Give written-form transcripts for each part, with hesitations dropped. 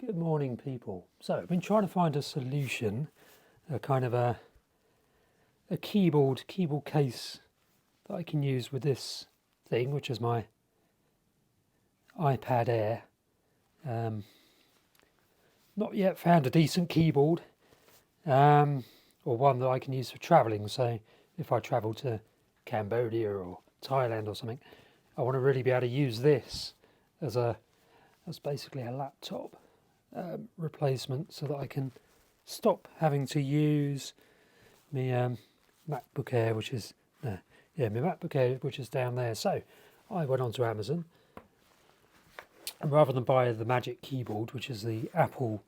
Good morning, people. So I've been trying to find a solution, a kind of a keyboard case that I can use with this thing, which is my iPad Air. Not yet found a decent keyboard, or one that I can use for travelling. So if I travel to Cambodia or Thailand or something, I want to really be able to use this as basically a laptop replacement, so that I can stop having to use my MacBook Air, which is my MacBook Air, which is down there. So I went onto Amazon, and rather than buy the Magic Keyboard, which is the Apple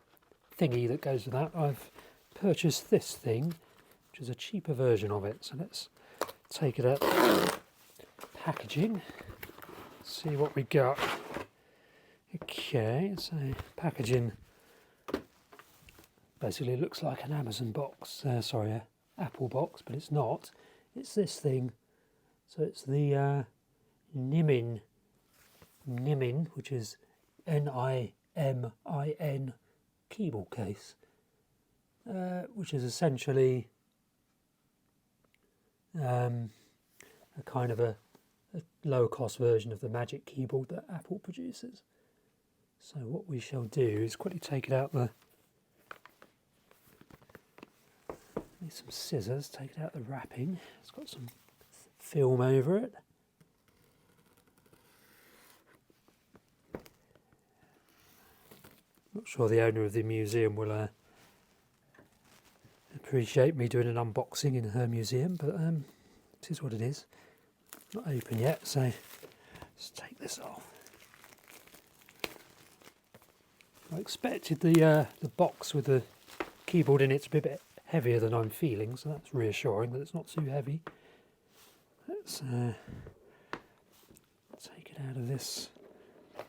thingy that goes with that, I've purchased this thing, which is a cheaper version of it. So let's take it out packaging, see what we got. Okay, so packaging basically looks like an Amazon box, an Apple box, but it's not. It's this thing. So it's the Nimin, which is Nimin keyboard case, which is essentially a kind of a lower cost version of the Magic Keyboard that Apple produces. So what we shall do is quickly take it out need some scissors, take it out the wrapping. It's got some film over it. Not sure the owner of the museum will appreciate me doing an unboxing in her museum, but it is what it is. Not open yet, so let's take this off. I expected the box with the keyboard in it to be a bit heavier than I'm feeling, so that's reassuring that it's not too heavy. Let's take it out of this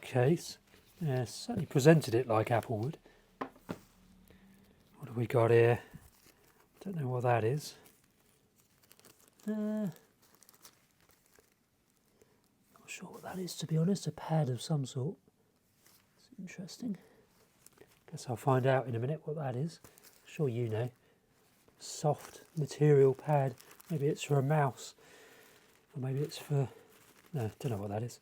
case. Yeah, certainly presented it like Apple would. What have we got here? Don't know what that is. Not sure what that is, to be honest. A pad of some sort. It's interesting. Guess I'll find out in a minute what that is. Sure you know. Soft material pad. Maybe it's for a mouse. Or maybe it's for... No, don't know what that is.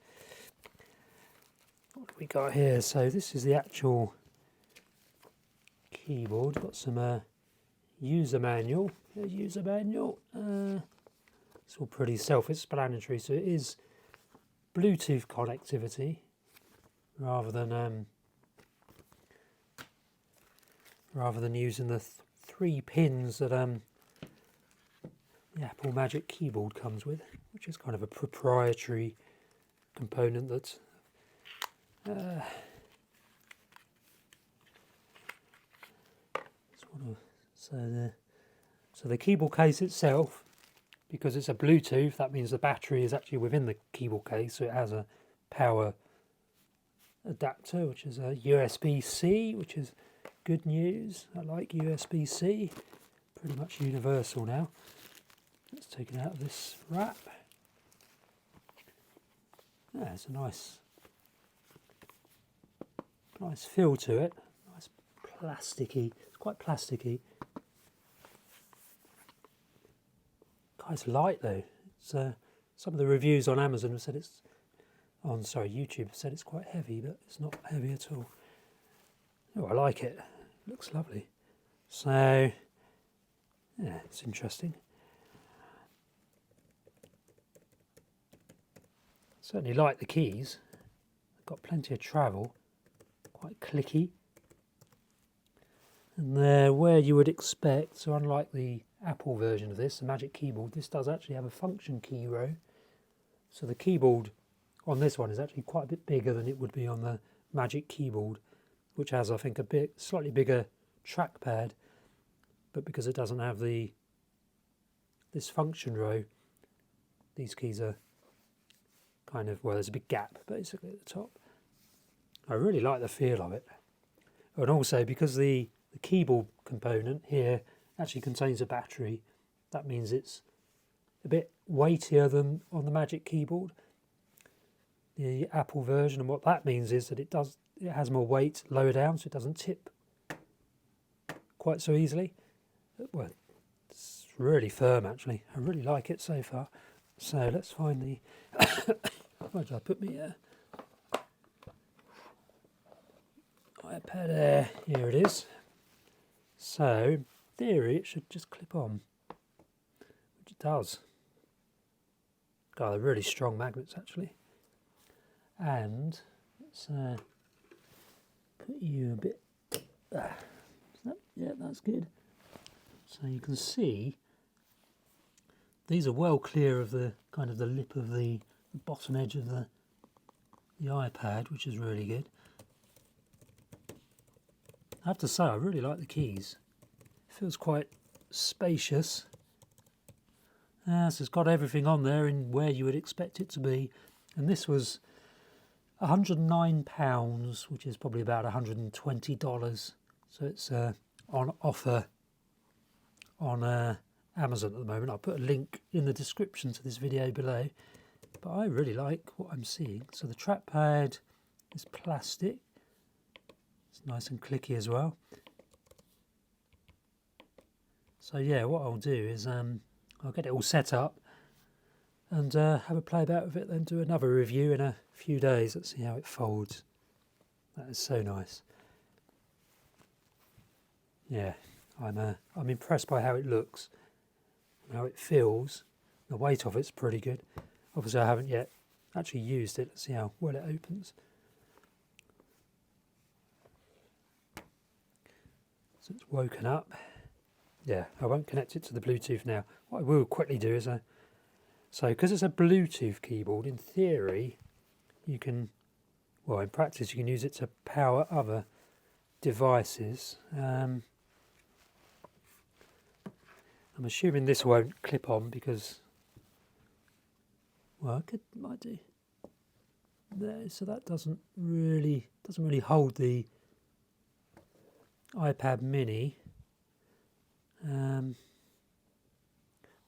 What do we got here? So this is the actual keyboard. Got some user manual. It's all pretty self-explanatory. So it is Bluetooth connectivity rather than using the three pins that the Apple Magic Keyboard comes with, which is kind of a proprietary component that so the keyboard case itself, because it's a Bluetooth, that means the battery is actually within the keyboard case, so it has a power adapter, which is a USB-C, which is good news. I like USB-C, pretty much universal now. Let's take it out of this wrap. Yeah, it's a nice feel to it. Nice plasticky. It's quite plasticky. Quite light though. It's some of the reviews on Amazon have said YouTube have said it's quite heavy, but it's not heavy at all. Oh, I like it. It looks lovely. So, yeah, it's interesting. Certainly like the keys. They've got plenty of travel. Quite clicky. And they're where you would expect. So unlike the Apple version of this, the Magic Keyboard, this does actually have a function key row. So the keyboard on this one is actually quite a bit bigger than it would be on the Magic Keyboard, which has, I think, slightly bigger trackpad, but because it doesn't have this function row, these keys are kind of, well, there's a big gap basically at the top. I really like the feel of it, and also because the keyboard component here actually contains a battery, that means it's a bit weightier than on the Magic Keyboard. the Apple version, and what that means is that it has more weight lower down, so it doesn't tip quite so easily. Well, it's really firm actually. I really like it so far. So let's find the where did I put my iPad Air? Here it is. So in theory it should just clip on, which it does. God, they're really strong magnets actually. And let's put you a bit. Yeah, that's good. So you can see these are well clear of the kind of the lip of the bottom edge of the iPad, which is really good. I have to say, I really like the keys. It feels quite spacious. So it's got everything on there in where you would expect it to be. And this was £109, which is probably about $120. So it's on offer on Amazon at the moment. I'll put a link in the description to this video below. But I really like what I'm seeing. So the trackpad is plastic. It's nice and clicky as well. So yeah, what I'll do is I'll get it all set up and have a play about with it, then do another review in a few days. Let's see how it folds. That is so nice. Yeah, I'm impressed by how it looks, how it feels. The weight of it's pretty good. Obviously I haven't yet actually used it. Let's see how well it opens. So it's woken up. Yeah, I won't connect it to the Bluetooth now. What I will quickly do is, so because it's a Bluetooth keyboard, in theory, you can, well, in practice, you can use it to power other devices. I'm assuming this won't clip on because, well, might do. There, so that doesn't really hold the iPad Mini.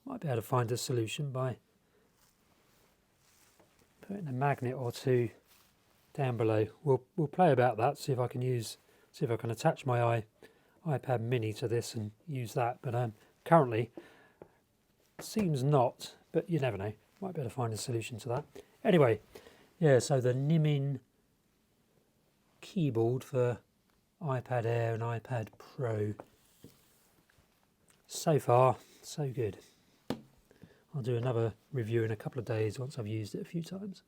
Might be able to find a solution by putting a magnet or two down below. We'll play about that. See if I can attach my iPad Mini to this and use that. But currently, seems not. But you never know. Might be able to find a solution to that. Anyway, yeah. So the Nimin keyboard for iPad Air and iPad Pro. So far, so good. I'll do another review in a couple of days once I've used it a few times.